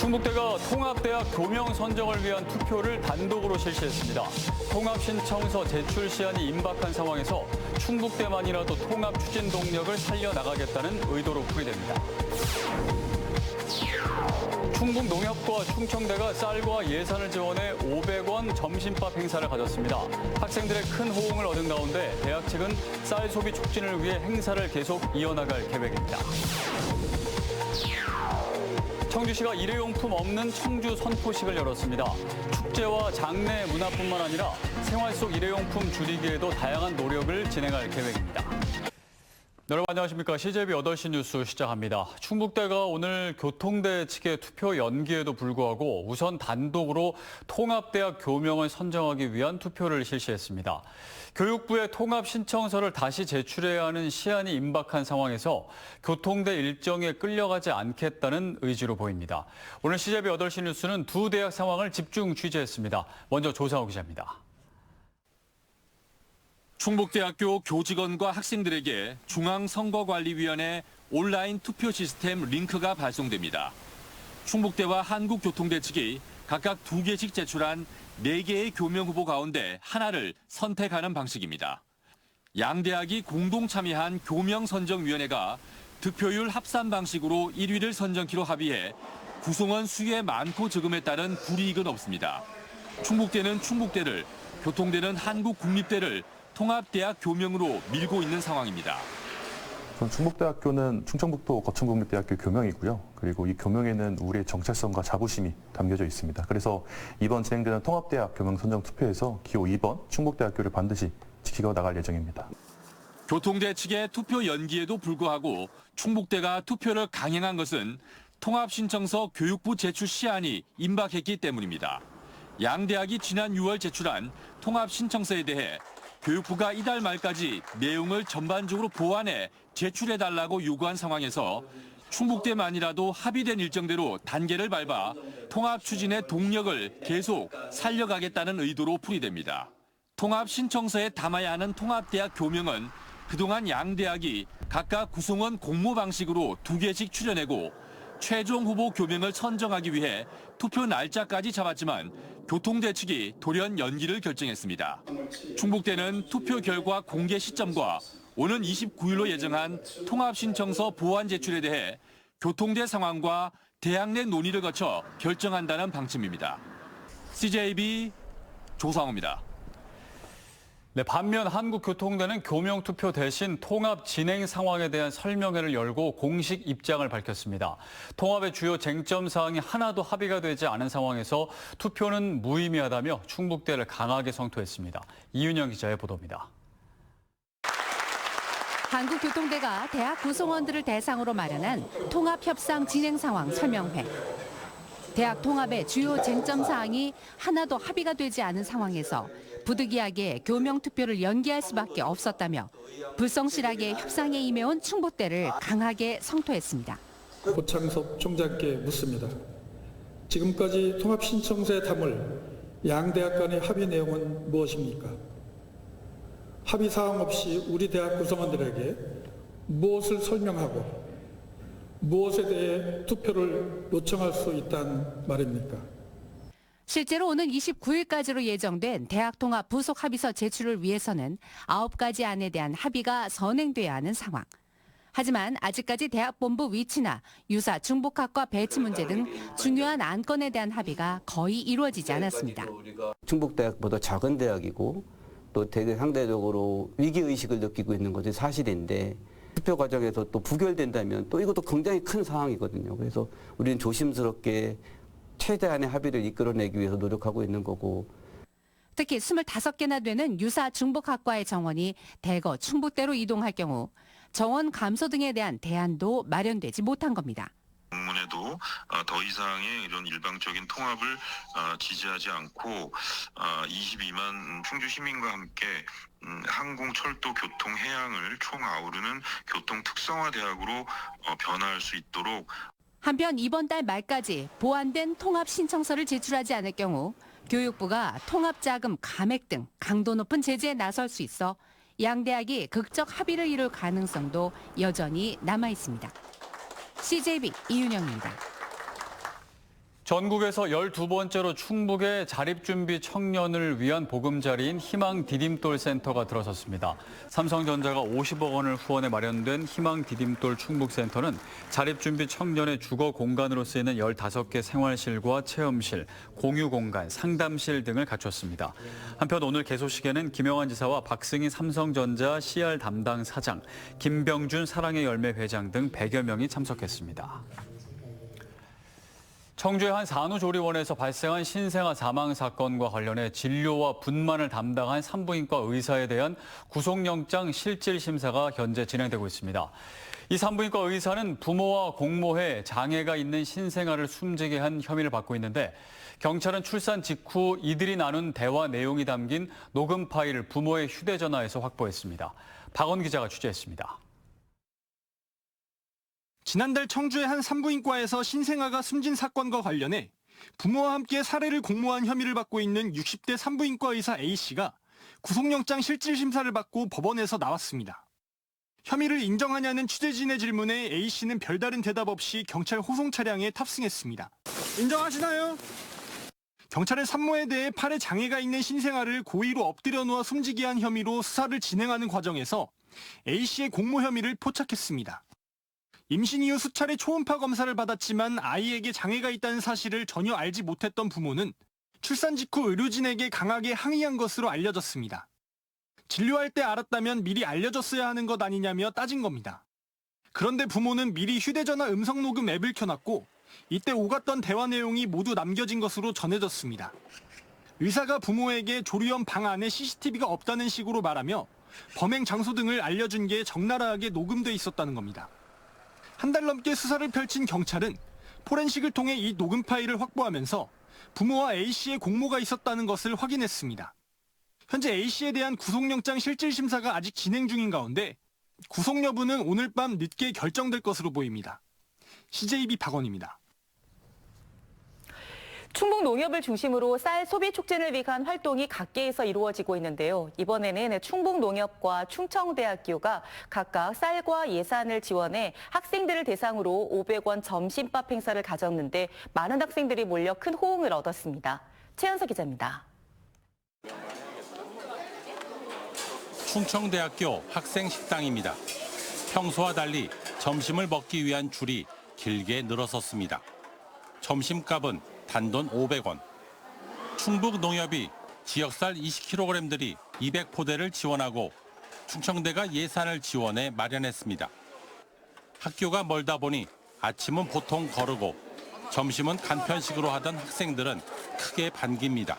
충북대가 통합대학 교명 선정을 위한 투표를 단독으로 실시했습니다. 통합 신청서 제출 시한이 임박한 상황에서 충북대만이라도 통합 추진 동력을 살려나가겠다는 의도로 풀이됩니다. 충북농협과 충청대가 쌀과 예산을 지원해 500원 점심밥 행사를 가졌습니다. 학생들의 큰 호응을 얻은 가운데 대학 측은 쌀 소비 촉진을 위해 행사를 계속 이어나갈 계획입니다. 청주시가 일회용품 없는 청주 선포식을 열었습니다. 축제와 장례 문화뿐만 아니라 생활 속 일회용품 줄이기에도 다양한 노력을 진행할 계획입니다. 여러분 안녕하십니까. CJB 8시 뉴스 시작합니다. 충북대가 오늘 교통대 측의 투표 연기에도 불구하고 우선 단독으로 통합대학 교명을 선정하기 위한 투표를 실시했습니다. 교육부에 통합 신청서를 다시 제출해야 하는 시한이 임박한 상황에서 교통대 일정에 끌려가지 않겠다는 의지로 보입니다. 오늘 CJB 8시 뉴스는 두 대학 상황을 집중 취재했습니다. 먼저 조상우 기자입니다. 충북대학교 교직원과 학생들에게 중앙선거관리위원회 온라인 투표 시스템 링크가 발송됩니다. 충북대와 한국교통대 측이 각각 2개씩 제출한 4개의 교명 후보 가운데 하나를 선택하는 방식입니다. 양 대학이 공동 참여한 교명선정위원회가 득표율 합산 방식으로 1위를 선정키로 합의해 구성원 수의 많고 적음에 따른 불이익은 없습니다. 충북대는 충북대를, 교통대는 한국국립대를 통합대학 교명으로 밀고 있는 상황입니다. 충북대학교는 충청북도 거천국립대학교 교명이고요. 그리고 이 교명에는 우리의 정체성과 자부심이 담겨져 있습니다. 그래서 이번 진행되는 통합대학 교명 선정 투표에서 기호 2번 충북대학교를 반드시 지키고 나갈 예정입니다. 교통대 측의 투표 연기에도 불구하고 충북대가 투표를 강행한 것은 통합신청서 교육부 제출 시한이 임박했기 때문입니다. 양 대학이 지난 6월 제출한 통합신청서에 대해 교육부가 이달 말까지 내용을 전반적으로 보완해 제출해달라고 요구한 상황에서 충북대만이라도 합의된 일정대로 단계를 밟아 통합 추진의 동력을 계속 살려가겠다는 의도로 풀이됩니다. 통합 신청서에 담아야 하는 통합대학 교명은 그동안 양 대학이 각각 구성원 공모 방식으로 2개씩 추려내고 최종 후보 교명을 선정하기 위해 투표 날짜까지 잡았지만 교통대 측이 돌연 연기를 결정했습니다. 충북대는 투표 결과 공개 시점과 오는 29일로 예정한 통합신청서 보완 제출에 대해 교통대 상황과 대학 내 논의를 거쳐 결정한다는 방침입니다. CJB 조상우입니다. 네, 반면 한국교통대는 교명 투표 대신 통합 진행 상황에 대한 설명회를 열고 공식 입장을 밝혔습니다. 통합의 주요 쟁점 사항이 하나도 합의가 되지 않은 상황에서 투표는 무의미하다며 충북대를 강하게 성토했습니다. 이윤영 기자의 보도입니다. 한국교통대가 대학 구성원들을 대상으로 마련한 통합협상 진행 상황 설명회. 대학 통합의 주요 쟁점 사항이 하나도 합의가 되지 않은 상황에서 부득이하게 교명 투표를 연기할 수밖에 없었다며 불성실하게 협상에 임해온 충북대를 강하게 성토했습니다. 고창섭 총장께 묻습니다. 지금까지 통합 신청서에 담을 양 대학 간의 합의 내용은 무엇입니까? 합의 사항 없이 우리 대학 구성원들에게 무엇을 설명하고 무엇에 대해 투표를 요청할 수 있다는 말입니까? 실제로 오는 29일까지로 예정된 대학 통합 부속 합의서 제출을 위해서는 9가지 안에 대한 합의가 선행돼야 하는 상황. 하지만 아직까지 대학본부 위치나 유사 중복학과 배치 문제 등 중요한 안건에 대한 합의가 거의 이루어지지 않았습니다. 충북대학보다 작은 대학이고 또 되게 상대적으로 위기의식을 느끼고 있는 것이 사실인데 투표 과정에서 또 부결된다면 또 이것도 굉장히 큰 상황이거든요. 그래서 우리는 조심스럽게 최대한의 합의를 이끌어내기 위해서 노력하고 있는 거고. 특히 25개나 되는 유사 중복학과의 정원이 대거 충북대로 이동할 경우 정원 감소 등에 대한 대안도 마련되지 못한 겁니다. 공문에도 더 이상의 이런 일방적인 통합을 지지하지 않고 22만 충주 시민과 함께 항공, 철도, 교통, 해양을 총 아우르는 교통 특성화 대학으로 변화할 수 있도록. 한편 이번 달 말까지 보완된 통합 신청서를 제출하지 않을 경우 교육부가 통합자금 감액 등 강도 높은 제재에 나설 수 있어 양 대학이 극적 합의를 이룰 가능성도 여전히 남아 있습니다. CJB 이윤영입니다. 전국에서 12번째로 충북의 자립준비 청년을 위한 보금자리인 희망 디딤돌 센터가 들어섰습니다. 삼성전자가 50억 원을 후원해 마련된 희망 디딤돌 충북센터는 자립준비 청년의 주거 공간으로 쓰이는 15개 생활실과 체험실, 공유 공간, 상담실 등을 갖췄습니다. 한편 오늘 개소식에는 김영환 지사와 박승희 삼성전자 CR 담당 사장, 김병준 사랑의 열매 회장 등 100여 명이 참석했습니다. 청주의 한 산후조리원에서 발생한 신생아 사망 사건과 관련해 진료와 분만을 담당한 산부인과 의사에 대한 구속영장 실질 심사가 현재 진행되고 있습니다. 이 산부인과 의사는 부모와 공모해 장애가 있는 신생아를 숨지게 한 혐의를 받고 있는데 경찰은 출산 직후 이들이 나눈 대화 내용이 담긴 녹음 파일을 부모의 휴대전화에서 확보했습니다. 박원 기자가 취재했습니다. 지난달 청주의 한 산부인과에서 신생아가 숨진 사건과 관련해 부모와 함께 살해를 공모한 혐의를 받고 있는 60대 산부인과 의사 A씨가 구속영장 실질심사를 받고 법원에서 나왔습니다. 혐의를 인정하냐는 취재진의 질문에 A씨는 별다른 대답 없이 경찰 호송 차량에 탑승했습니다. 인정하시나요? 경찰은 산모에 대해 팔에 장애가 있는 신생아를 고의로 엎드려 놓아 숨지게 한 혐의로 수사를 진행하는 과정에서 A씨의 공모 혐의를 포착했습니다. 임신 이후 수차례 초음파 검사를 받았지만 아이에게 장애가 있다는 사실을 전혀 알지 못했던 부모는 출산 직후 의료진에게 강하게 항의한 것으로 알려졌습니다. 진료할 때 알았다면 미리 알려줬어야 하는 것 아니냐며 따진 겁니다. 그런데 부모는 미리 휴대전화 음성 녹음 앱을 켜놨고 이때 오갔던 대화 내용이 모두 남겨진 것으로 전해졌습니다. 의사가 부모에게 조리원 방 안에 CCTV가 없다는 식으로 말하며 범행 장소 등을 알려준 게 적나라하게 녹음돼 있었다는 겁니다. 한 달 넘게 수사를 펼친 경찰은 포렌식을 통해 이 녹음 파일을 확보하면서 부모와 A씨의 공모가 있었다는 것을 확인했습니다. 현재 A씨에 대한 구속영장 실질심사가 아직 진행 중인 가운데 구속 여부는 오늘 밤 늦게 결정될 것으로 보입니다. CJB 박원입니다. 충북 농협을 중심으로 쌀 소비 촉진을 위한 활동이 각계에서 이루어지고 있는데요. 이번에는 충북 농협과 충청대학교가 각각 쌀과 예산을 지원해 학생들을 대상으로 500원 점심밥 행사를 가졌는데 많은 학생들이 몰려 큰 호응을 얻었습니다. 최연석 기자입니다. 충청대학교 학생 식당입니다. 평소와 달리 점심을 먹기 위한 줄이 길게 늘어섰습니다. 점심값은 단돈 500원. 충북 농협이 지역쌀 20kg들이 200포대를 지원하고 충청대가 예산을 지원해 마련했습니다. 학교가 멀다 보니 아침은 보통 거르고 점심은 간편식으로 하던 학생들은 크게 반깁니다.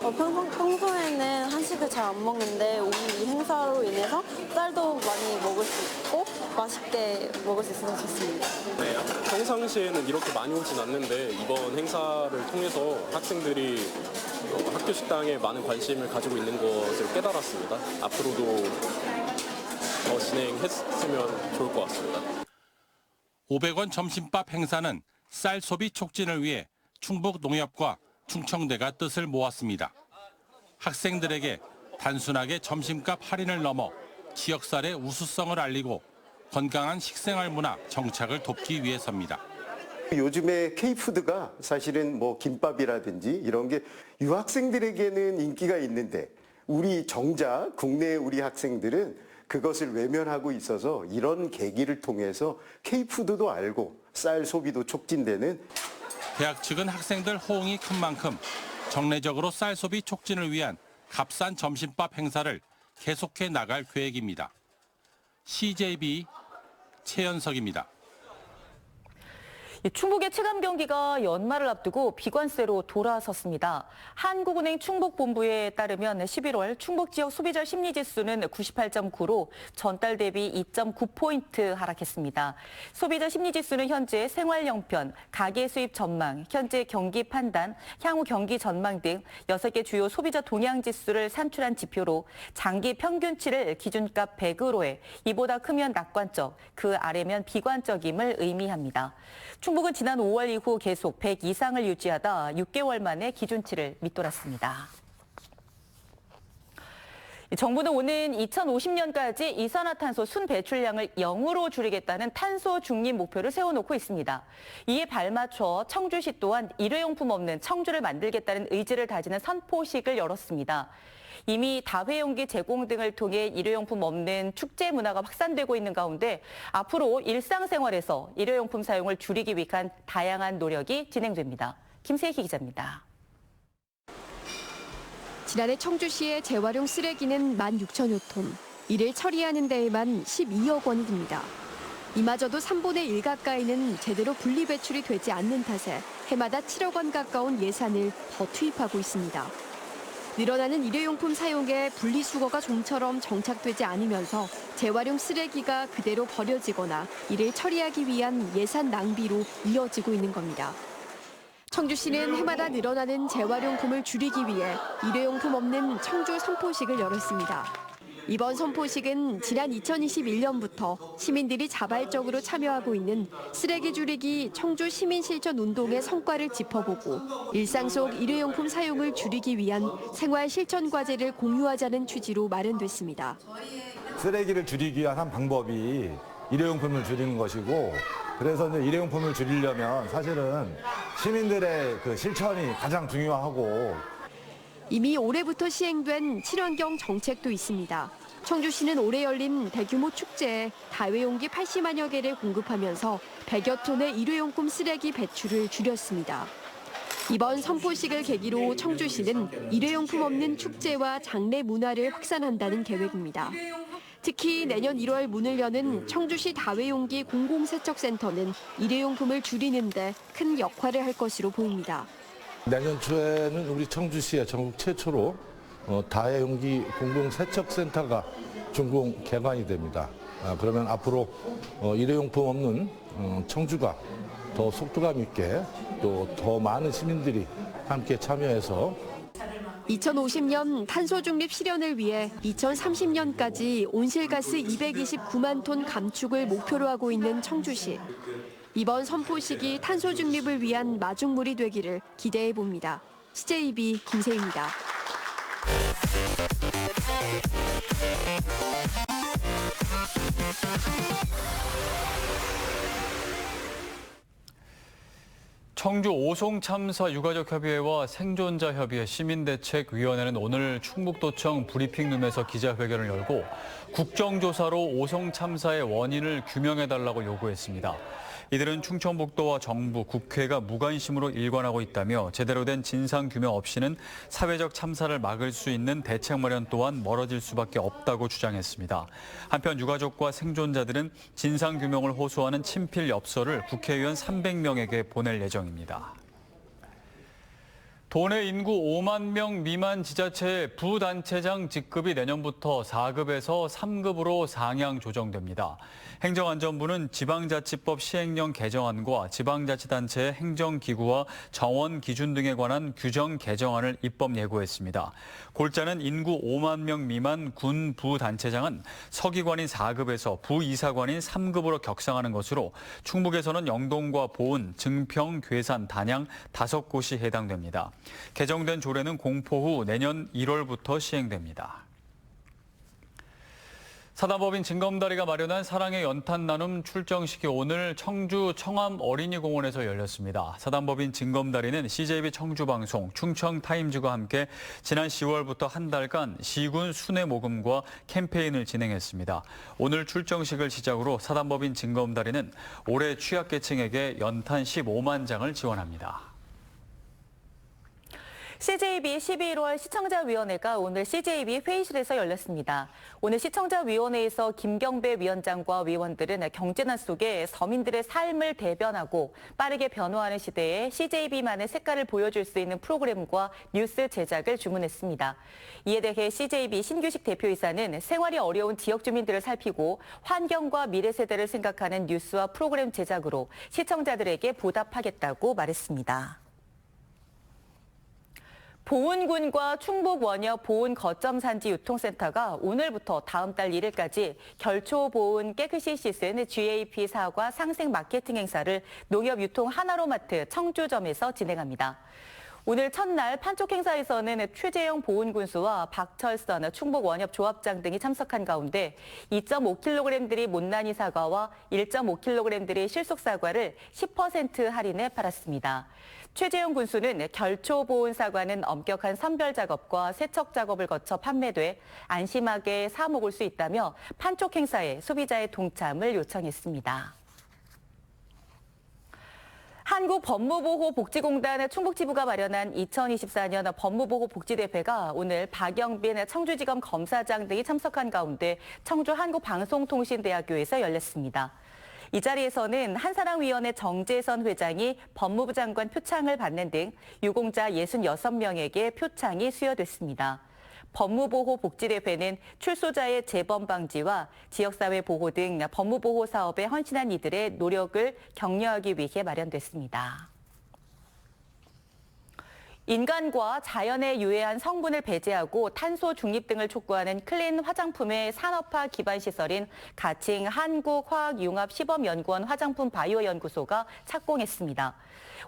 평소에는 한식을 잘 안 먹는데 오늘 이 행사로 인해서 쌀도 많이 먹을 수 있고 맛있게 먹을 수 있어서 좋습니다. 평상시에는 이렇게 많이 오진 않는데 이번 행사를 통해서 학생들이 학교 식당에 많은 관심을 가지고 있는 것을 깨달았습니다. 앞으로도 더 진행했으면 좋을 것 같습니다. 500원 점심밥 행사는 쌀 소비 촉진을 위해 충북 농협과 충청대가 뜻을 모았습니다. 학생들에게 단순하게 점심값 할인을 넘어 지역쌀의 우수성을 알리고 건강한 식생활 문화 정착을 돕기 위해서입니다. 요즘에 K푸드가 사실은 뭐 김밥이라든지 이런 게 유학생들에게는 인기가 있는데 우리 정작 국내 우리 학생들은 그것을 외면하고 있어서 이런 계기를 통해서 K푸드도 알고 쌀 소비도 촉진되는 대학 측은 학생들 호응이 큰 만큼 정례적으로 쌀 소비 촉진을 위한 값싼 점심밥 행사를 계속해 나갈 계획입니다. CJB 최연석입니다. 충북의 체감 경기가 연말을 앞두고 비관세로 돌아섰습니다. 한국은행 충북본부에 따르면 11월 충북 지역 소비자 심리지수는 98.9로 전달 대비 2.9포인트 하락했습니다. 소비자 심리지수는 현재 생활용편, 가계 수입 전망, 현재 경기 판단, 향후 경기 전망 등 6개 주요 소비자 동향 지수를 산출한 지표로 장기 평균치를 기준값 100으로 해 이보다 크면 낙관적, 그 아래면 비관적임을 의미합니다. 충북은 지난 5월 이후 계속 100 이상을 유지하다 6개월 만에 기준치를 밑돌았습니다. 정부는 오는 2050년까지 이산화탄소 순배출량을 0으로 줄이겠다는 탄소 중립 목표를 세워놓고 있습니다. 이에 발맞춰 청주시 또한 일회용품 없는 청주를 만들겠다는 의지를 다지는 선포식을 열었습니다. 이미 다회용기 제공 등을 통해 일회용품 없는 축제 문화가 확산되고 있는 가운데 앞으로 일상생활에서 일회용품 사용을 줄이기 위한 다양한 노력이 진행됩니다. 김세희 기자입니다. 지난해 청주시의 재활용 쓰레기는 16,000여 톤, 이를 처리하는 데에만 12억 원이 듭니다. 이마저도 3분의 1 가까이는 제대로 분리배출이 되지 않는 탓에 해마다 7억 원 가까운 예산을 더 투입하고 있습니다. 늘어나는 일회용품 사용에 분리수거가 좀처럼 정착되지 않으면서 재활용 쓰레기가 그대로 버려지거나 이를 처리하기 위한 예산 낭비로 이어지고 있는 겁니다. 청주시는 해마다 늘어나는 재활용품을 줄이기 위해 일회용품 없는 청주 선포식을 열었습니다. 이번 선포식은 지난 2021년부터 시민들이 자발적으로 참여하고 있는 쓰레기 줄이기 청주 시민실천 운동의 성과를 짚어보고 일상 속 일회용품 사용을 줄이기 위한 생활 실천 과제를 공유하자는 취지로 마련됐습니다. 쓰레기를 줄이기 위한 한 방법이 일회용품을 줄이는 것이고, 그래서 이제 일회용품을 줄이려면 사실은 시민들의 그 실천이 가장 중요하고, 이미 올해부터 시행된 친환경 정책도 있습니다. 청주시는 올해 열린 대규모 축제에 다회용기 80만여 개를 공급하면서 100여 톤의 일회용품 쓰레기 배출을 줄였습니다. 이번 선포식을 계기로 청주시는 일회용품 없는 축제와 장례 문화를 확산한다는 계획입니다. 특히 내년 1월 문을 여는 청주시 다회용기 공공세척센터는 일회용품을 줄이는 데 큰 역할을 할 것으로 보입니다. 내년 초에는 우리 청주시에 전국 최초로 다회용기 공공세척센터가 준공 개관이 됩니다. 그러면 앞으로 일회용품 없는 청주가 더 속도감 있게 또 더 많은 시민들이 함께 참여해서 2050년 탄소 중립 실현을 위해 2030년까지 온실가스 229만 톤 감축을 목표로 하고 있는 청주시. 이번 선포식이 탄소 중립을 위한 마중물이 되기를 기대해 봅니다. CJB 김세희입니다. 청주 오송 참사 유가족협의회와 생존자협의회 시민대책위원회는 오늘 충북도청 브리핑룸에서 기자회견을 열고 국정조사로 오송 참사의 원인을 규명해달라고 요구했습니다. 이들은 충청북도와 정부, 국회가 무관심으로 일관하고 있다며 제대로 된 진상규명 없이는 사회적 참사를 막을 수 있는 대책 마련 또한 멀어질 수밖에 없다고 주장했습니다. 한편 유가족과 생존자들은 진상규명을 호소하는 친필 엽서를 국회의원 300명에게 보낼 예정입니다. 도내 인구 5만 명 미만 지자체의 부단체장 직급이 내년부터 4급에서 3급으로 상향 조정됩니다. 행정안전부는 지방자치법 시행령 개정안과 지방자치단체의 행정기구와 정원 기준 등에 관한 규정 개정안을 입법 예고했습니다. 골자는 인구 5만 명 미만 군 부단체장은 서기관인 4급에서 부이사관인 3급으로 격상하는 것으로 충북에서는 영동과 보은, 증평, 괴산, 단양 5곳이 해당됩니다. 개정된 조례는 공포 후 내년 1월부터 시행됩니다. 사단법인 징검다리가 마련한 사랑의 연탄 나눔 출정식이 오늘 청주 청암 어린이공원에서 열렸습니다. 사단법인 징검다리는 CJB 청주방송, 충청타임즈와 함께 지난 10월부터 한 달간 시군 순회 모금과 캠페인을 진행했습니다. 오늘 출정식을 시작으로 사단법인 징검다리는 올해 취약계층에게 연탄 15만 장을 지원합니다. CJB 11월 시청자위원회가 오늘 CJB 회의실에서 열렸습니다. 오늘 시청자위원회에서 김경배 위원장과 위원들은 경제난 속에 서민들의 삶을 대변하고 빠르게 변화하는 시대에 CJB만의 색깔을 보여줄 수 있는 프로그램과 뉴스 제작을 주문했습니다. 이에 대해 CJB 신규식 대표이사는 생활이 어려운 지역 주민들을 살피고 환경과 미래 세대를 생각하는 뉴스와 프로그램 제작으로 시청자들에게 보답하겠다고 말했습니다. 보은군과 충북 원협 보은 거점 산지 유통센터가 오늘부터 다음 달 1일까지 결초 보은 깨끗이 씻은 GAP 사과 상생 마케팅 행사를 농협 유통 하나로마트 청주점에서 진행합니다. 오늘 첫날 판촉 행사에서는 최재형 보훈군수와 박철선 충북 원협 조합장 등이 참석한 가운데 2.5kg들이 못난이 사과와 1.5kg들이 실속 사과를 10% 할인해 팔았습니다. 최재형 군수는 결초 보온 사과는 엄격한 선별 작업과 세척 작업을 거쳐 판매돼 안심하게 사 먹을 수 있다며 판촉 행사에 소비자의 동참을 요청했습니다. 한국법무보호복지공단 충북지부가 마련한 2024년 법무보호복지대회가 오늘 박영빈 청주지검 검사장 등이 참석한 가운데 청주 한국방송통신대학교에서 열렸습니다. 이 자리에서는 한사랑위원회 정재선 회장이 법무부 장관 표창을 받는 등 유공자 66명에게 표창이 수여됐습니다. 법무보호복지대회는 출소자의 재범 방지와 지역사회 보호 등 법무보호 사업에 헌신한 이들의 노력을 격려하기 위해 마련됐습니다. 인간과 자연에 유해한 성분을 배제하고 탄소 중립 등을 촉구하는 클린 화장품의 산업화 기반 시설인 가칭 한국화학융합시범연구원 화장품 바이오 연구소가 착공했습니다.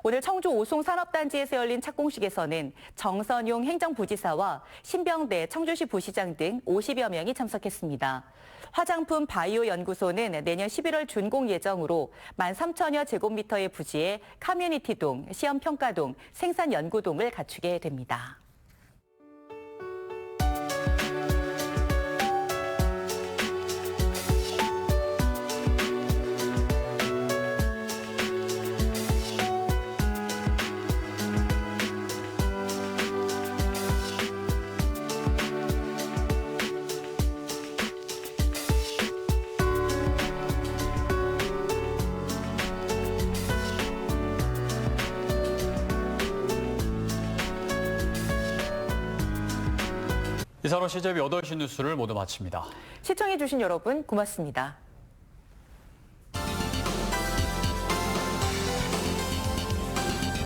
오늘 청주 오송 산업단지에서 열린 착공식에서는 정선용 행정부지사와 신병대 청주시 부시장 등 50여 명이 참석했습니다. 화장품 바이오 연구소는 내년 11월 준공 예정으로 13,000여 제곱미터의 부지에 커뮤니티동, 시험평가동, 생산연구동을 갖추게 됩니다. 이사로 CJB 8시 뉴스를 모두 마칩니다. 시청해주신 여러분 고맙습니다.